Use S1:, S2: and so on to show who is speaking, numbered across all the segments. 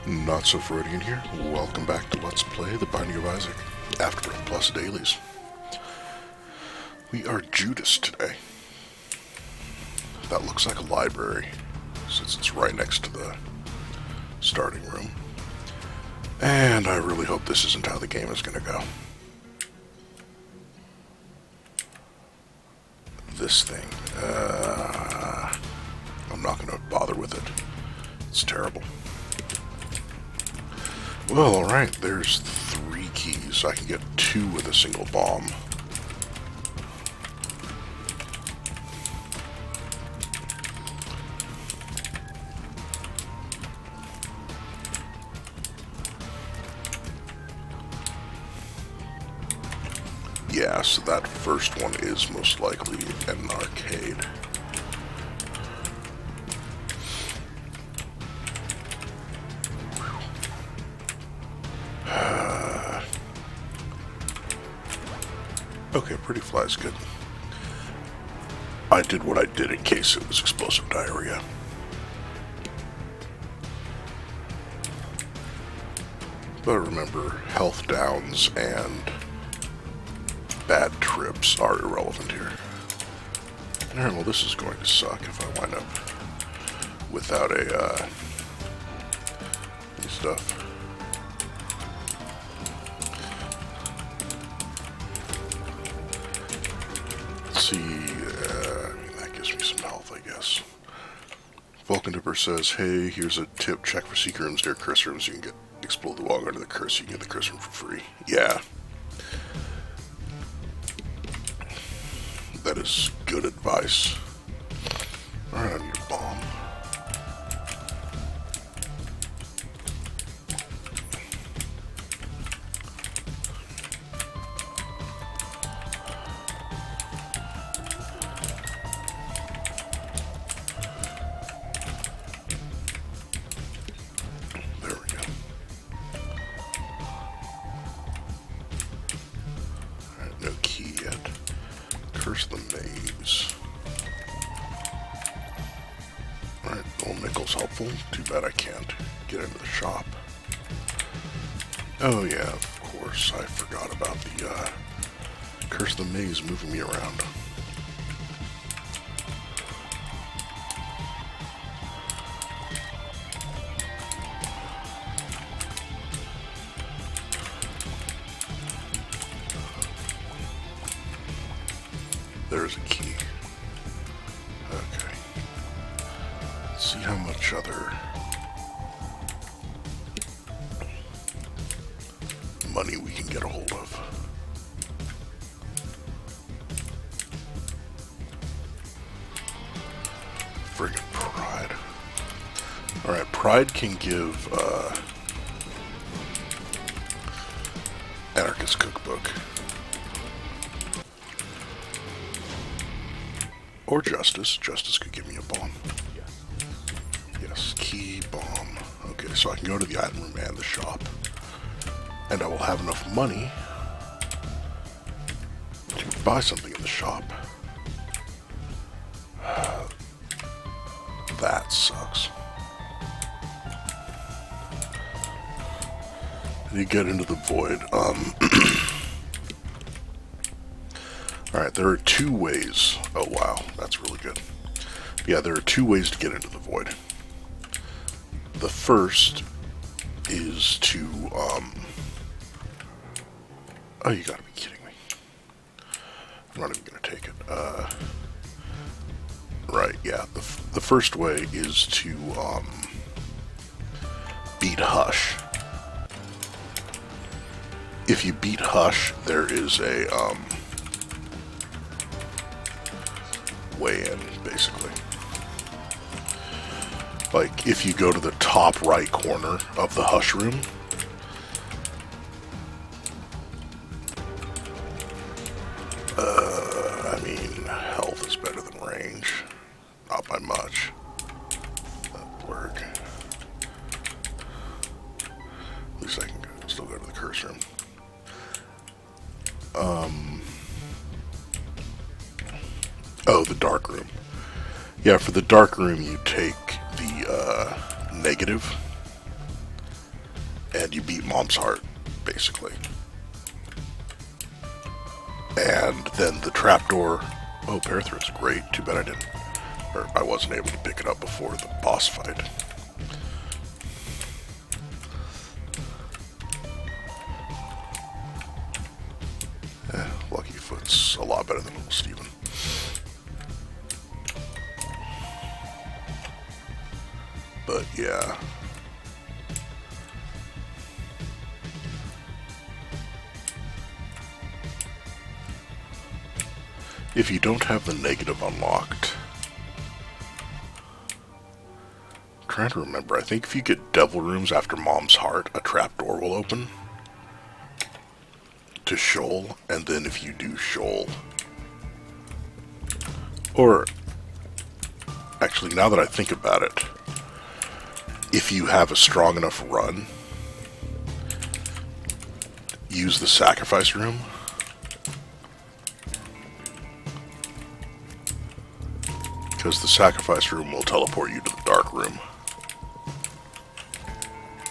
S1: Not so Freudian here. Welcome back to Let's Play The Binding of Isaac, Afterbirth Plus Dailies. We are Judas today. That looks like a library, since it's right next to the starting room. And I really hope this isn't how the game is going to go. This thing, I'm not going to bother with it. It's terrible. Well, alright, there's 3 keys. I can get 2 with a single bomb. Yeah, so that first one is most likely an arcade. Okay, pretty fly's good. I did what I did in case it was explosive diarrhea. But remember, health downs and bad trips are irrelevant here. Alright, well this is going to suck if I wind up without stuff. See, I mean, that gives me some health, I guess. Vulcan Dipper says, hey, here's a tip, check for secret rooms near curse rooms. You can get explode the wall under the curse, you can get the curse room for free. Yeah. That is good advice. Alright, I need a bomb. No key yet. Curse the maze. Alright, gold nickel's helpful. Too bad I can't get into the shop. Oh yeah, of course. I forgot about the curse the maze moving me around. There's a key. Okay. Let's see how much other money we can get a hold of. Friggin' pride. Alright, pride can give Anarchist Cookbook. Or Justice. Justice could give me a bomb. Yes, key, bomb. Okay, so I can go to the item room and the shop. And I will have enough money to buy something in the shop. That sucks. And you get into the void. Alright, there are 2 ways. Oh wow, that's really good. Yeah, there are 2 ways to get into the void. The first is to, oh, you gotta be kidding me. I'm not even gonna take it. Right, yeah, the first way is to, beat Hush. If you beat Hush, there is a, way in, basically. Like, if you go to the top right corner of the Hush room, I mean, health is better than range. Not by much. That work. At least I can still go to the curse room. Oh, the dark room. Yeah, for the dark room you take the negative and you beat Mom's Heart, basically. And then the trapdoor. Oh, Parathread's great. Too bad I wasn't able to pick it up before the boss fight. Lucky Foot's a lot better than Little Steven. But yeah. If you don't have the negative unlocked, I'm trying to remember, I think if you get Devil Rooms after Mom's Heart, a trapdoor will open to Shoal, and then if you do Shoal, or actually now that I think about it, if you have a strong enough run, use the Sacrifice Room. Because the Sacrifice Room will teleport you to the Dark Room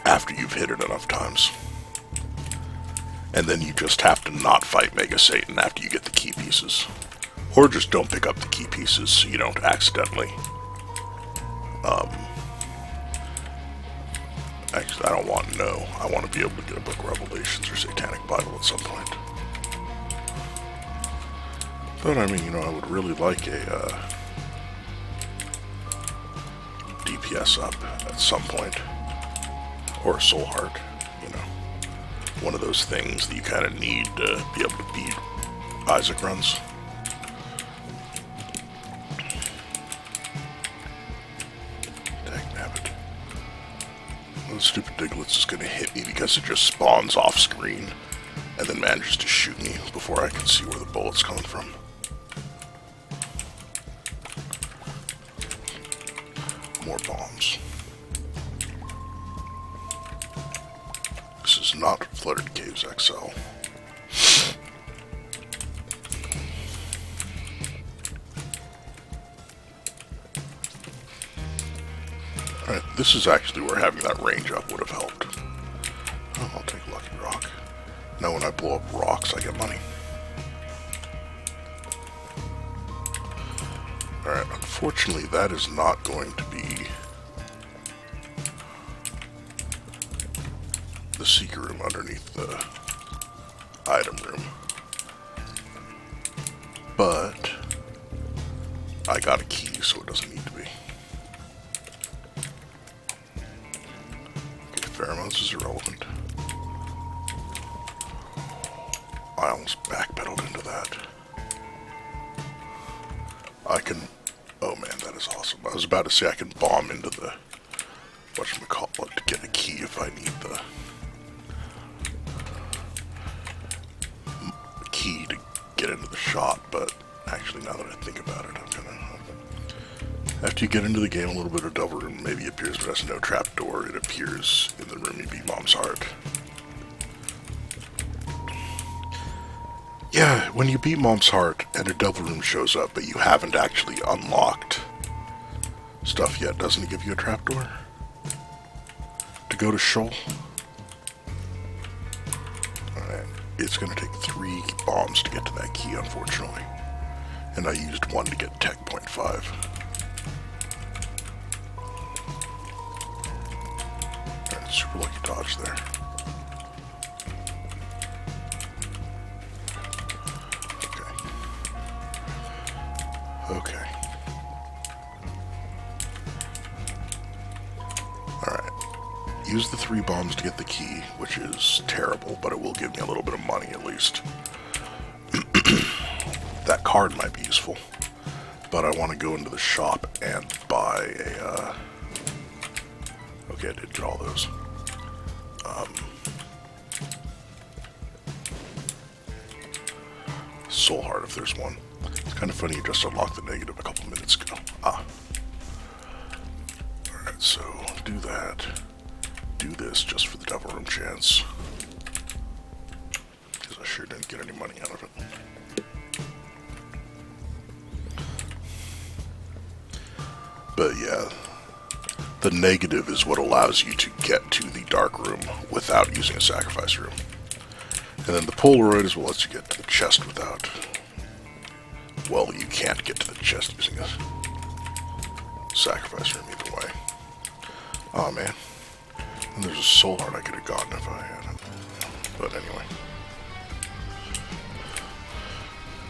S1: after you've hit it enough times. And then you just have to not fight Mega Satan after you get the key pieces. Or just don't pick up the key pieces so you don't accidentally... Actually, I don't want no. I want to be able to get a Book of Revelations or Satanic Bible at some point. But I mean, I would really like a... DPS up at some point, or a Soul Heart, one of those things that you kind of need to be able to beat Isaac runs. Dagnabbit. The stupid Diglett's is going to hit me because it just spawns off screen and then manages to shoot me before I can see where the bullet's coming from. More bombs. This is not Flooded Caves XL. Alright, this is actually where having that range up would have helped. Oh, I'll take Lucky Rock. Now when I blow up rocks, I get money. Alright, unfortunately that is not going to be the secret room underneath the item room. But I got a key, so it doesn't need to be. Okay, pheromones is irrelevant. I almost backpedaled into that. I can... Oh man, that is awesome. I was about to say I can bomb into the... whatchamacallit to get a key if I need the... key to get into the shot, but actually now that I think about it, I'm gonna... After you get into the game, a little bit of Devil Room maybe appears, but has no trapdoor. It appears in the room you beat Mom's Heart. Yeah, when you beat Mom's Heart and a Devil Room shows up, but you haven't actually unlocked stuff yet, doesn't it give you a trapdoor? To go to Shoal? Alright, it's gonna take 3 bombs to get to that key, unfortunately. And I used 1 to get Tech Point 5. Alright, super lucky dodge there. Okay. Alright. Use the 3 bombs to get the key, which is terrible, but it will give me a little bit of money at least. That card might be useful, but I want to go into the shop and buy a, Okay, I did get all those. Soul Heart, if there's one. It's kind of funny you just unlocked the negative a couple minutes ago. Ah. Alright, so do that. Do this just for the Devil Room chance. Because I sure didn't get any money out of it. But yeah, The negative is what allows you to get to the dark room without using a sacrifice room. And then the Polaroid is what lets you get to the chest without... Well, you can't get to the chest using a sacrifice room either way. Oh man. And there's a soul heart I could have gotten if I had it. But anyway.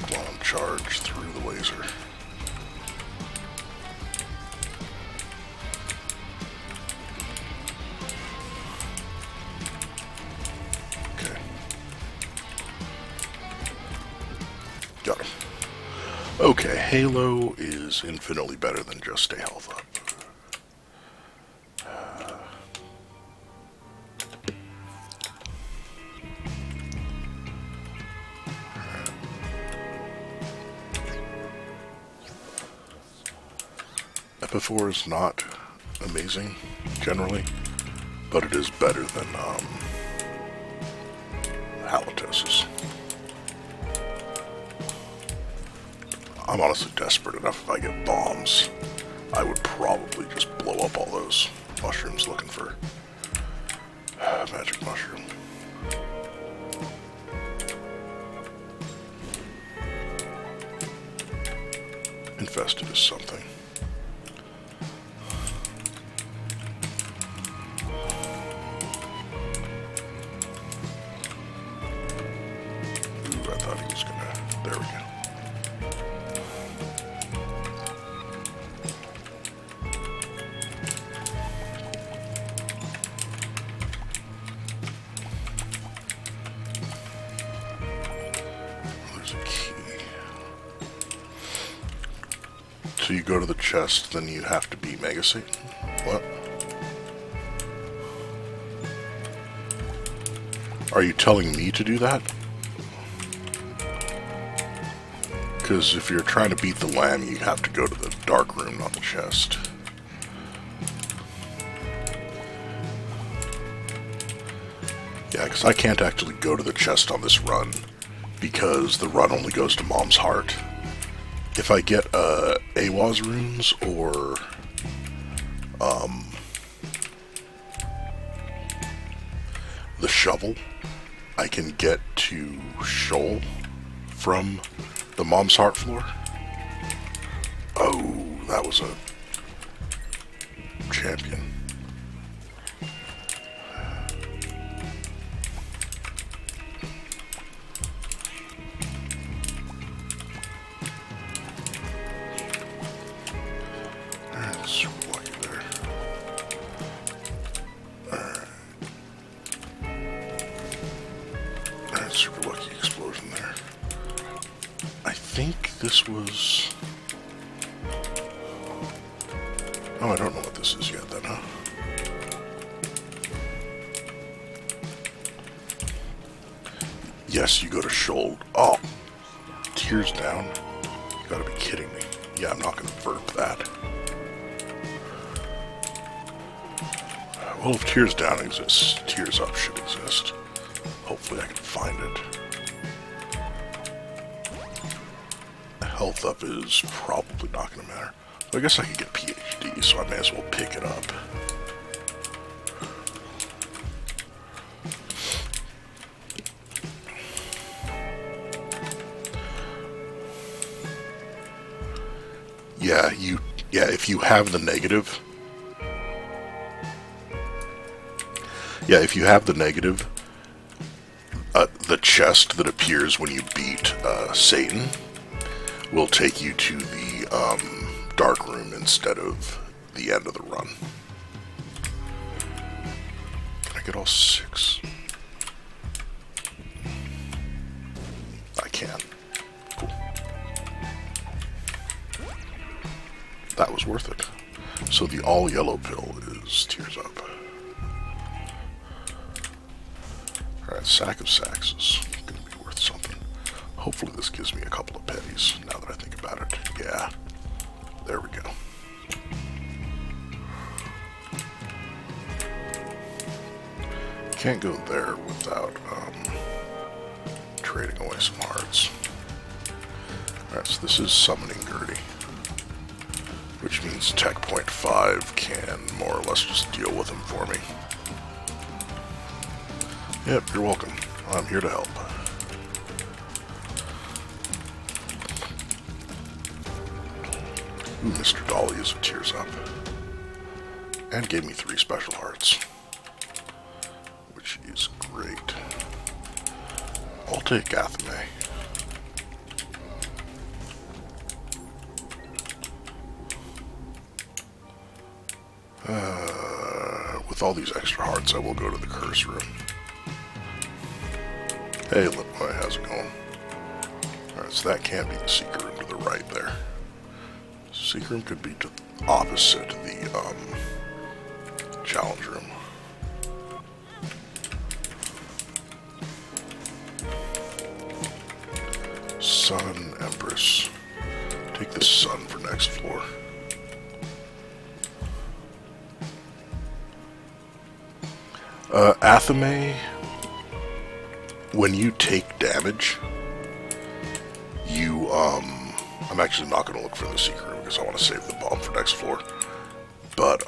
S1: Come on, charge through the laser. Okay. Got him. Okay, Halo is infinitely better than just stay health up. Epiphore is not amazing, generally, but it is better than Halitosis. I'm honestly desperate enough. If I get bombs, I would probably just blow up all those mushrooms looking for magic mushroom. Infested is something. Ooh, I thought he was gonna... There we go. So you go to the chest, then you have to be Mega Satan? What? Are you telling me to do that? Because if you're trying to beat the lamb, you have to go to the dark room, not the chest. Yeah, because I can't actually go to the chest on this run, because the run only goes to Mom's Heart. If I get AWAS runes or the shovel, I can get to Shoal from the Mom's Heart floor. Oh, that was a champion. Super lucky explosion there. I think this was... Oh, I don't know what this is yet then, huh? Yes, you go to Shoal. Oh, tears down. You gotta be kidding me. Yeah, I'm not gonna verb that. Well, if tears down exists, tears up should exist. Hopefully I can find it. Health up is probably not going to matter. So I guess I can get PhD, so I may as well pick it up. Yeah, if you have the negative. Yeah, if you have the negative, the chest that appears when you beat Satan will take you to the dark room instead of the end of the run. Can I get all 6? I can. Cool. That was worth it. So the all yellow pill is tears up. Alright, sack of sacks is going to be worth something. Hopefully this gives me a couple of pennies, now that I think about it. Yeah, there we go. Can't go there without trading away some hearts. Alright, so this is summoning Gertie, which means Tech Point 5 can more or less just deal with him for me. Yep, you're welcome. I'm here to help. Ooh, Mr. Dolly is a tears up. And gave me 3 special hearts, which is great. I'll take Athame. With all these extra hearts, I will go to the curse room. Hey, Lipboy, how's it going? Alright, so that can't be the secret room to the right there. Secret room could be to the opposite, the challenge room. Sun, Empress. Take the sun for next floor. Athame, when you take damage, you, I'm actually not going to look for the secret room because I want to save the bomb for next floor. But,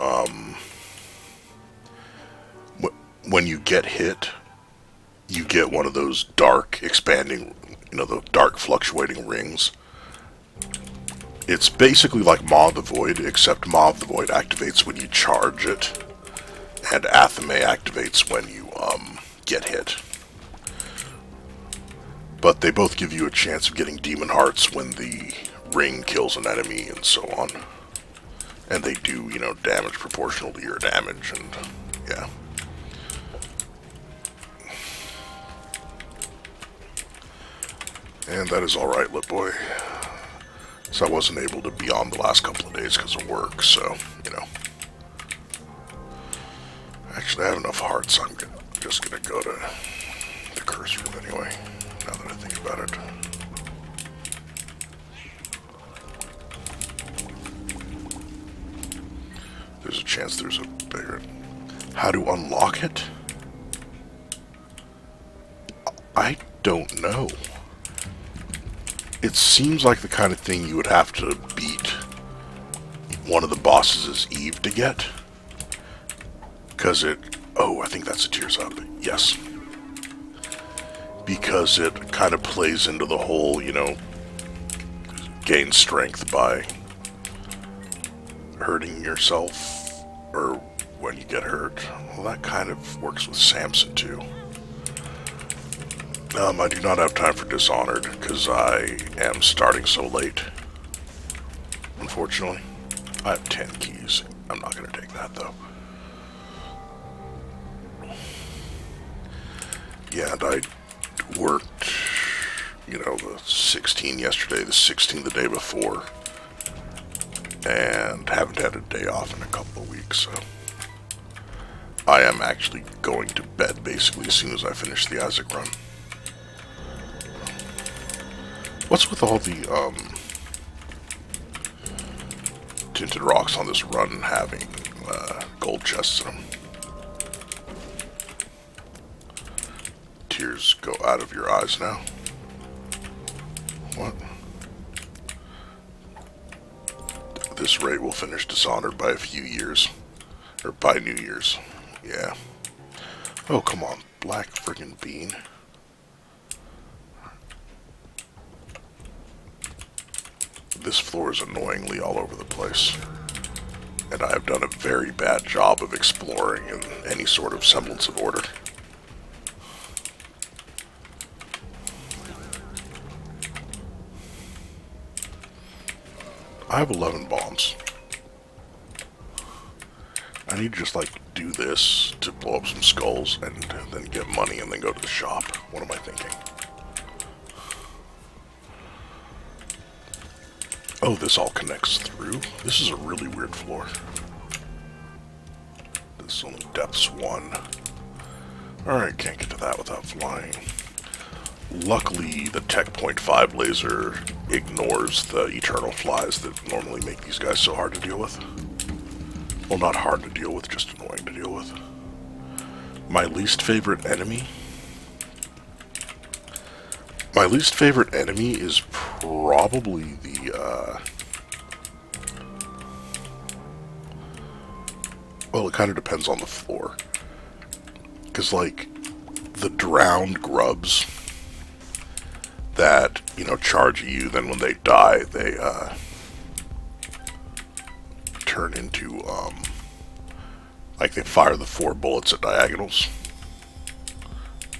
S1: when you get hit, you get one of those dark expanding, the dark fluctuating rings. It's basically like Maw of the Void, except Maw of the Void activates when you charge it, and Athame activates when you, get hit. But they both give you a chance of getting demon hearts when the ring kills an enemy and so on. And they do, damage proportional to your damage, and yeah. And that is alright, Lipboy. So I wasn't able to be on the last couple of days because of work, so, Actually, I have enough hearts, I'm just gonna go to the curse room anyway, now that I think about it. There's a chance there's a bigger... How to unlock it? I don't know. It seems like the kind of thing you would have to beat one of the bosses as Eve to get. Because it... Oh, I think that's a tears up. Yes. Because it kind of plays into the whole, gain strength by hurting yourself, or when you get hurt. Well, that kind of works with Samson, too. I do not have time for Dishonored, because I am starting so late. Unfortunately. I have 10 keys. I'm not going to take that, though. Yeah, and I worked, the 16 yesterday, the 16 the day before, and haven't had a day off in a couple of weeks, so I am actually going to bed, basically, as soon as I finish the Isaac run. What's with all the, tinted rocks on this run having, gold chests in them? Tears go out of your eyes now. What? At this rate, we'll finish Dishonored by a few years. Or by New Year's. Yeah. Oh, come on. Black friggin' bean. This floor is annoyingly all over the place. And I have done a very bad job of exploring in any sort of semblance of order. I have 11 bombs. I need to just, do this to blow up some skulls and then get money and then go to the shop. What am I thinking? Oh, this all connects through? This is a really weird floor. This is only depths 1. Alright, can't get to that without flying. Luckily, the Tech Point 5 laser ignores the eternal flies that normally make these guys so hard to deal with. Well, not hard to deal with, just annoying to deal with. My least favorite enemy? My least favorite enemy is probably the, Well, it kind of depends on the floor. Because, like, the drowned grubs that, you know, charge you, then when they die, they, turn into, like, they fire the 4 bullets at diagonals.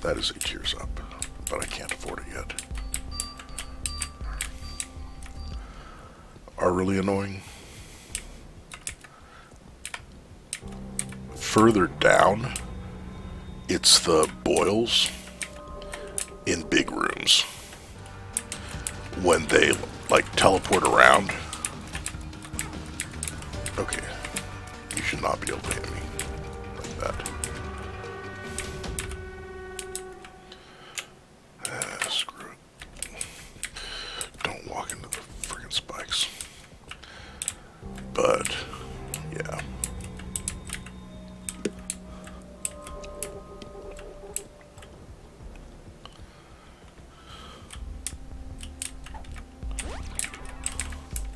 S1: That is a tears up, but I can't afford it yet. Are really annoying. Further down, it's the boils in big rooms. When they, like, teleport around. Okay. You should not be able to hit me like that. Screw it. Don't walk into the friggin' spikes. But, yeah.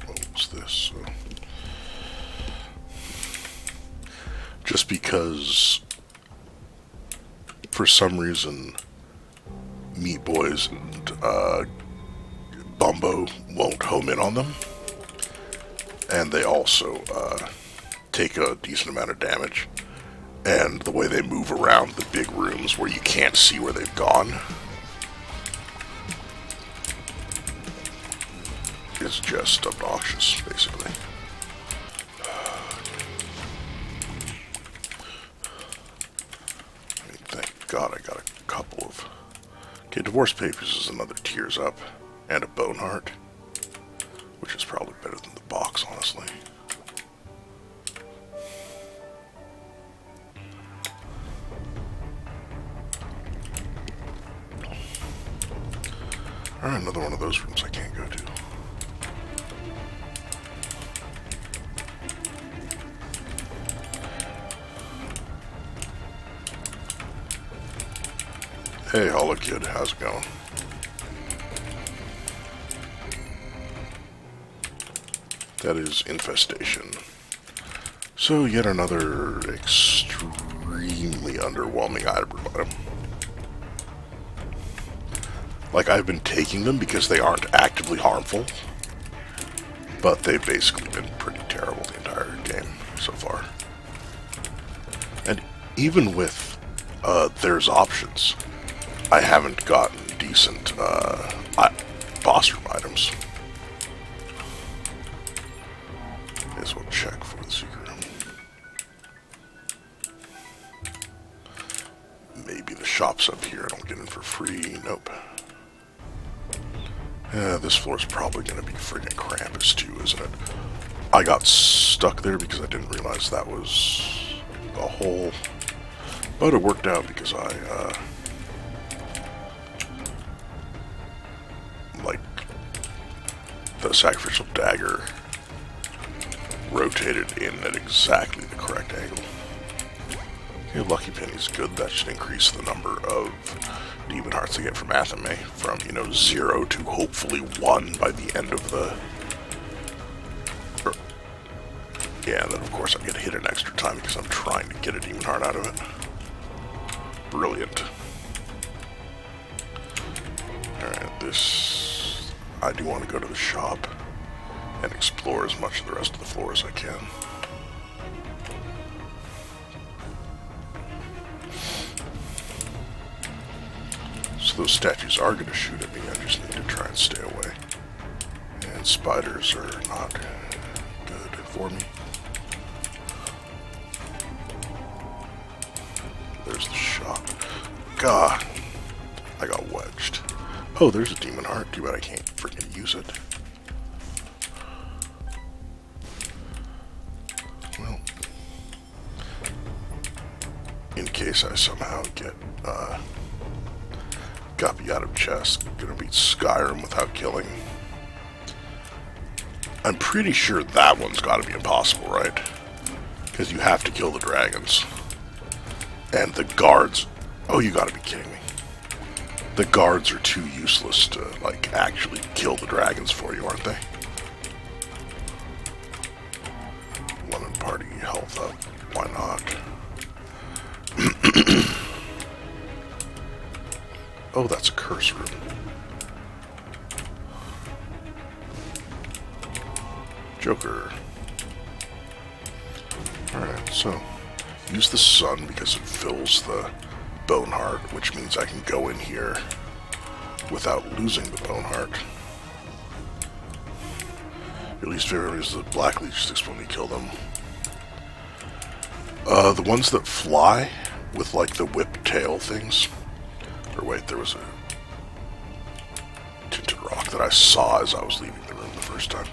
S1: What was this? Just because, for some reason, Meat Boys and Bumbo won't home in on them. And they also take a decent amount of damage. And the way they move around the big rooms where you can't see where they've gone is just obnoxious, basically. I mean, thank God I got a couple of... Okay, Divorce Papers is another tears up, and a Bone Heart, which is probably better than the box, honestly. Alright, another one of those rooms I can't go to. Hey, Hollow Kid, how's it going? That is Infestation. So, yet another extremely underwhelming item. Like, I've been taking them because they aren't actively harmful, but they've basically been pretty terrible the entire game so far. And even with there's options, I haven't gotten decent boss room items. May as well check for the secret room. Maybe the shop's up here. I don't get in for free. Nope. Yeah, this floor's probably going to be friggin' Krampus too, isn't it? I got stuck there because I didn't realize that was a hole. But it worked out because I, like, the sacrificial dagger rotated in at exactly the correct angle. Okay, Lucky Penny's good. That should increase the number of demon hearts I get from Athame from, 0 to hopefully 1 by the end of the... Yeah, and then of course I get hit an extra time because I'm trying to get a demon heart out of it. Brilliant. Alright, this... I do want to go to the shop and explore as much of the rest of the floor as I can. So those statues are going to shoot at me, I just need to try and stay away. And spiders are not good for me. There's the shop. God, I got wedged. Oh, there's a demon heart. Too bad I can't freaking use it. Well, in case I somehow get Guppy out of chest, gonna beat Skyrim without killing. I'm pretty sure that one's gotta be impossible, right? Because you have to kill the dragons. And the guards... Oh, you gotta be kidding me. The guards are too useless to, like, actually kill the dragons for you, aren't they? Lemon Party, health up. why not? Oh, that's a curse room. Joker. Alright, so use the sun because it fills the bone heart, which means I can go in here without losing the bone heart. Your least favorite is the black leech sticks when we kill them. The ones that fly with like the whip tail things. Or wait, there was a tinted rock that I saw as I was leaving the room the first time.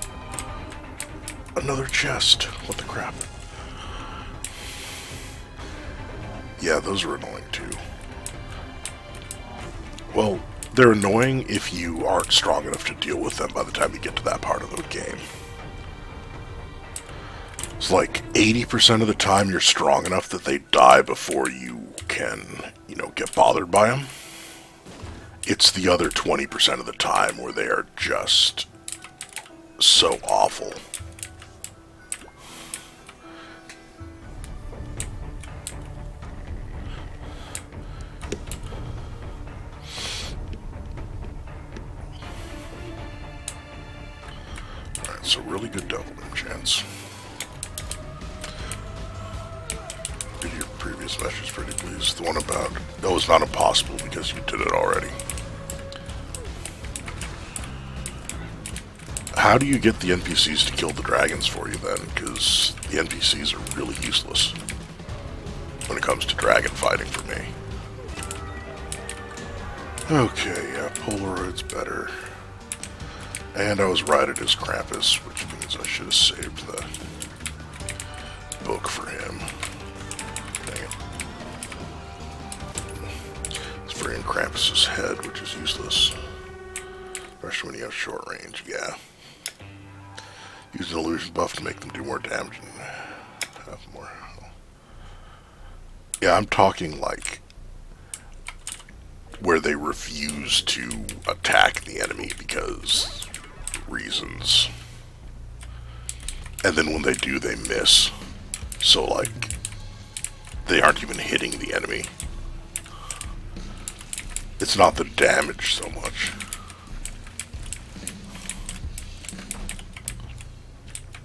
S1: Another chest. What the crap? Yeah, those are annoying too. Well, they're annoying if you aren't strong enough to deal with them by the time you get to that part of the game. It's like 80% of the time you're strong enough that they die before you can, get bothered by them. It's the other 20% of the time where they are just so awful. Alright, so really good double chance. Read your previous message, pretty please. The one about, no, it's not impossible because you did it already. How do you get the NPCs to kill the dragons for you then? Because the NPCs are really useless when it comes to dragon fighting for me. Okay, yeah, Polaroid's better. And I was right, it is Krampus, which means I should have saved the book for him. Dang it. It's for in Krampus's head, which is useless. Especially when you have short range, yeah. Use an illusion buff to make them do more damage and have more. Yeah, I'm talking like where they refuse to attack the enemy because reasons. And then when they do, they miss. So like, they aren't even hitting the enemy. It's not the damage so much.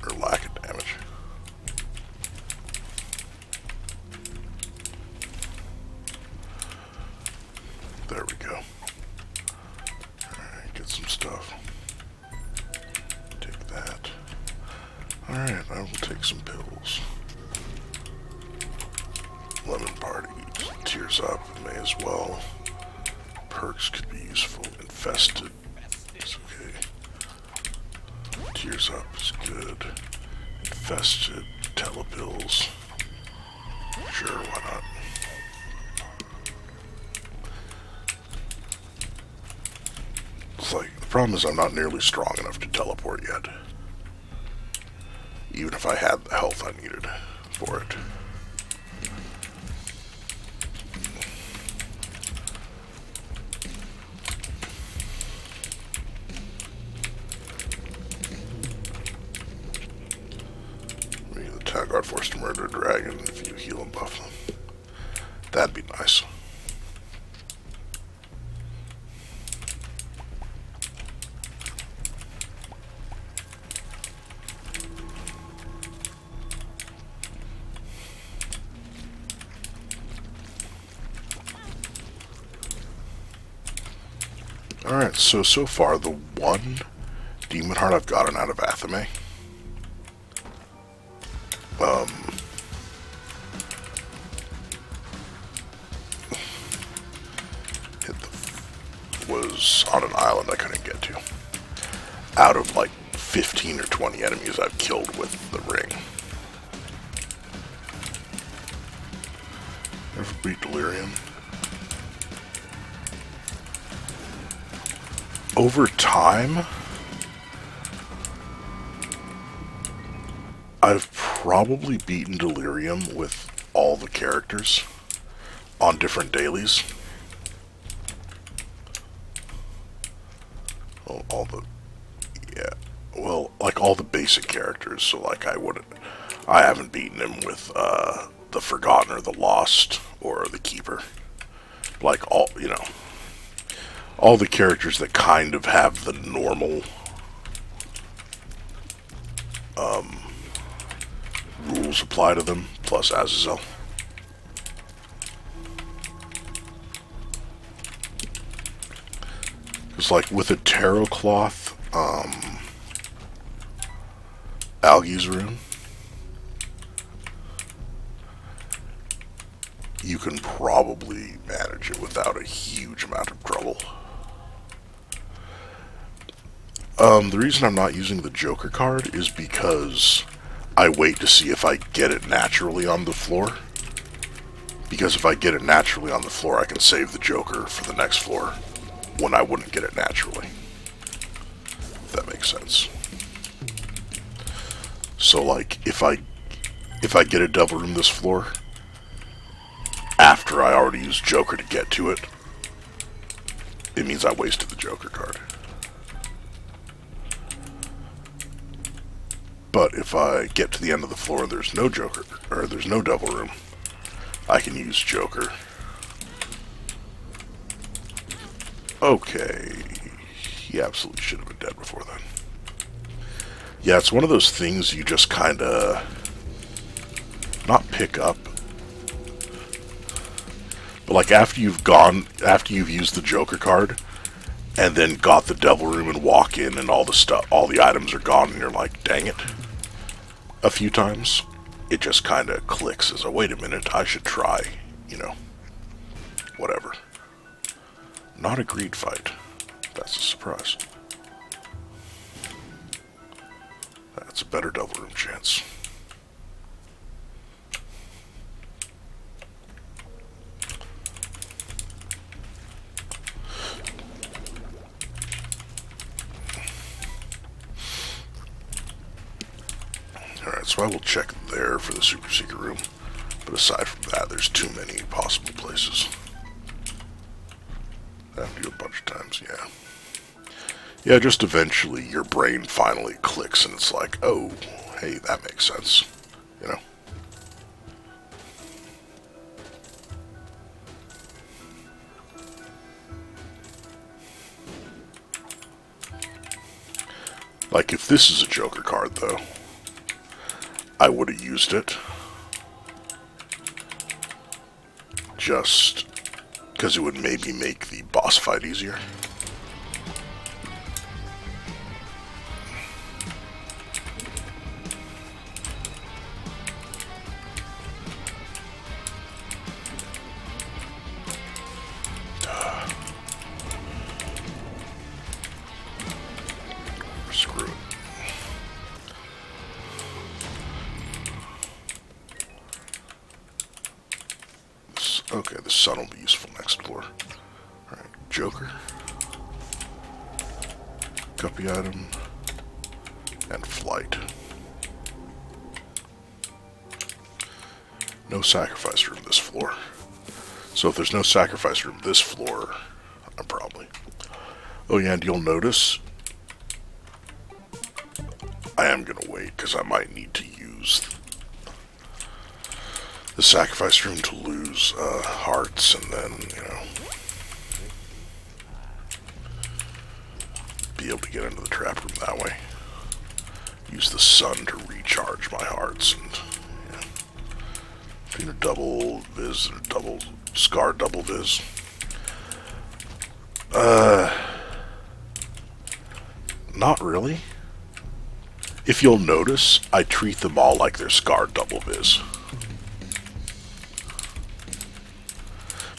S1: Or lack of damage. There we go. Alright, get some stuff. Take that. Alright, I will take some pills. Lemon party. Tears up, may as well. Perks could be useful. Infested. It's okay. Tears up is good. Infested. Telepills. Sure, why not? It's like, the problem is I'm not nearly strong enough to teleport yet. Even if I had the health I needed for it. Maybe the Town Guard forced to murder a dragon if you heal and buff them. That'd be nice. Alright, so far the one demon heart I've gotten out of Athame was on an island I couldn't get to. Out of like 15 or 20 enemies I've killed with the ring. Ever beat Delirium? Over time, I've probably beaten Delirium with all the characters on different dailies. Well, all the basic characters. So like I haven't beaten him with the Forgotten or the Lost or the Keeper. Like all the characters that kind of have the normal rules apply to them, plus Azazel. It's like with a Tarot Cloth, Algi's Rune, you can probably manage it without a huge amount of trouble. The reason I'm not using the Joker card is because I wait to see if I get it naturally on the floor. Because if I get it naturally on the floor, I can save the Joker for the next floor when I wouldn't get it naturally. If that makes sense. So like, if I get a Devil Room this floor, after I already used Joker to get to it, it means I wasted the Joker card. But if I get to the end of the floor and there's no Joker, or there's no Devil Room, I can use Joker. Okay. He absolutely should have been dead before then. Yeah, it's one of those things you just kinda not pick up. But like after you've used the Joker card, and then got the Devil Room and walk in and all the items are gone and you're like, dang it. A few times, it just kinda clicks as a, wait a minute, I should try, whatever. Not a greed fight. That's a surprise. That's a better Devil Room chance. Alright, so I will check there for the Super Secret Room. But aside from that, there's too many possible places. I have to do a bunch of times, yeah. Yeah, just eventually your brain finally clicks and it's like, oh, hey, that makes sense. Like, if this is a Joker card, though, I would have used it. Just because it would maybe make the boss fight easier. Screw it. Okay, the sun will be useful next floor. Alright, Joker. Guppy item. And flight. No sacrifice room this floor. So if there's no sacrifice room this floor, I'm probably... Oh yeah, and you'll notice I am going to wait because I might need to use the sacrifice room to lose hearts and then, be able to get into the trap room that way. Use the sun to recharge my hearts and, being a double viz or double scar double viz. Not really. If you'll notice, I treat them all like they're scarred double viz.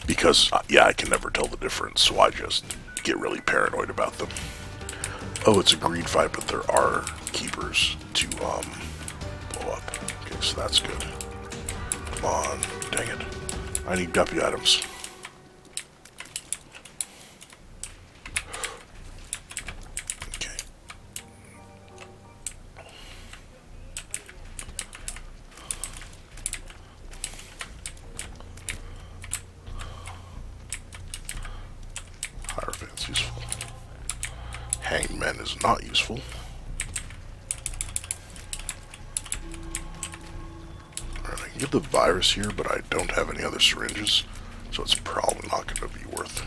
S1: Because, yeah, I can never tell the difference, so I just get really paranoid about them. Oh, it's a greed fight, but there are keepers to, blow up. Okay, so that's good. Come on, dang it. I need guppy items. Hierophant's useful. Hangman is not useful. get the virus here, but I don't have any other syringes, so it's probably not going to be worth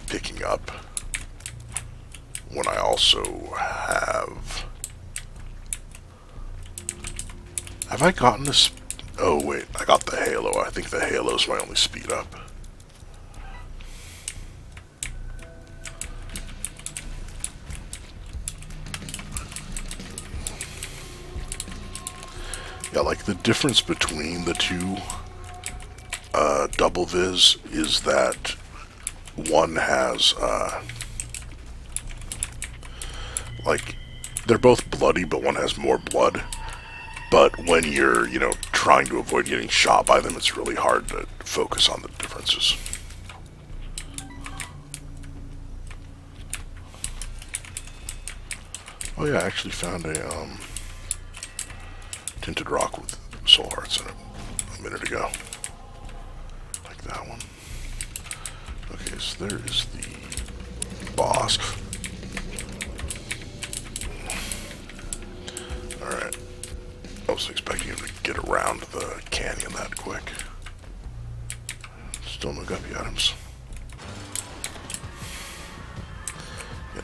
S1: picking up. When I also have... Have I gotten this? Oh wait, I got the halo. I think the halo's my only speed up. Yeah, like the difference between the two double vis is that one has like they're both bloody, but one has more blood. But when you're, you know, trying to avoid getting shot by them, it's really hard to focus on the differences. Oh yeah, I actually found a tinted rock with soul hearts in it a minute ago. Like that one. Okay, so there is the boss. Alright. I wasn't expecting him to get around the canyon that quick. Still no guppy items. Yeah,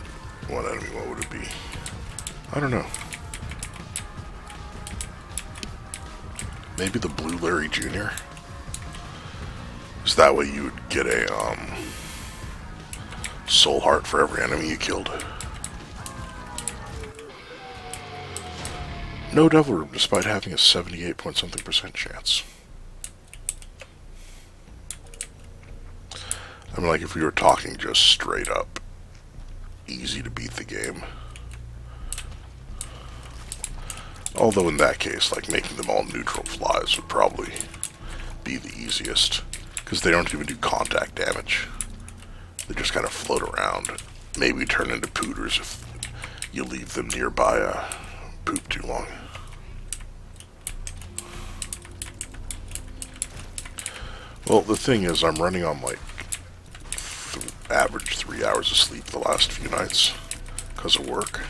S1: one enemy, what would it be? I don't know. Maybe the Blue Larry Jr.? Is that way you would get a soul heart for every enemy you killed? No devil room, despite having a 78-point-something% chance. I mean, like, if we were talking just straight up, easy to beat the game. Although in that case, like, making them all neutral flies would probably be the easiest, because they don't even do contact damage. They just kind of float around. Maybe turn into pooters if you leave them nearby poop too long. Well, the thing is, I'm running on like average 3 hours of sleep the last few nights because of work.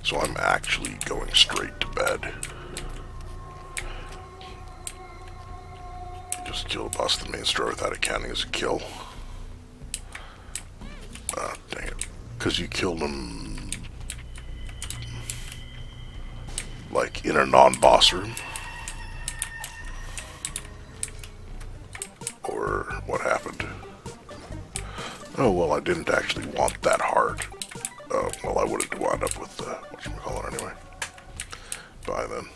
S1: So I'm actually going straight to bed. Just kill a boss at the main store without accounting as a kill. Dang it. Because you killed him like in a non-boss room. Or what happened? Oh, well, I didn't actually want that heart. Well, I would have wound up with whatchamacallit anyway. By then.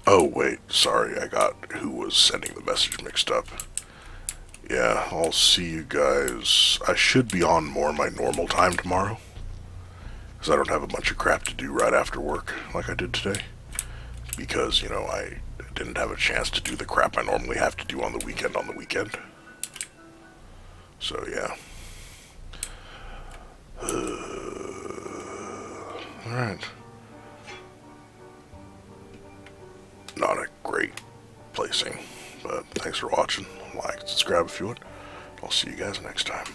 S1: Oh, wait, sorry, I got who was sending the message mixed up. Yeah, I'll see you guys. I should be on more my normal time tomorrow, because I don't have a bunch of crap to do right after work like I did today. Because, you know, I didn't have a chance to do the crap I normally have to do on the weekend. So, yeah. Alright. Not a great placing, but thanks for watching. Like, subscribe if you would. I'll see you guys next time.